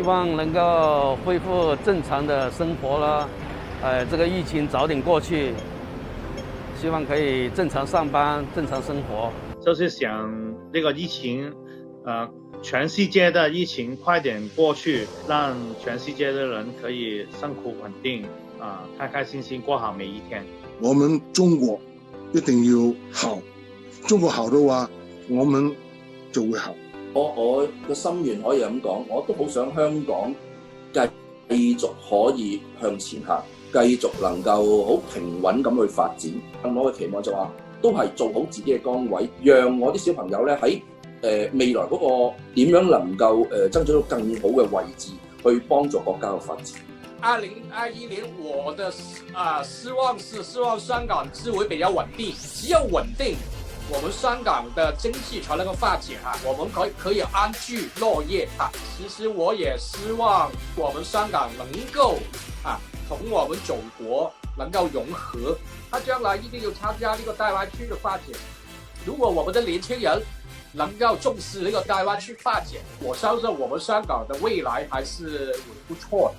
希望能够恢复正常的生活了，这个疫情早点过去，希望可以正常上班、正常生活。就是想这个疫情，全世界的疫情快点过去，让全世界的人可以生活稳定，开开心心过好每一天。我們中國一定要好，中國好嘅話，我們就會好。我嘅心願可以咁講，我都好想香港繼續可以向前行，繼續能夠好平穩咁去發展。我嘅期望就話，都係做好自己嘅崗位，讓我啲小朋友咧喺未來嗰個點樣能夠爭取到更好嘅位置，去幫助國家嘅發展。2021年，我的希望香港之為比較穩定，只有穩定，我們香港的經濟才能夠發展我們可以安居樂業其實我也希望我們香港能夠同我們祖國能夠融合，將來一定要參加呢個大灣區的發展。如果我們的年輕人能夠重視呢個大灣區發展，我相信我們香港的未來還是不錯的。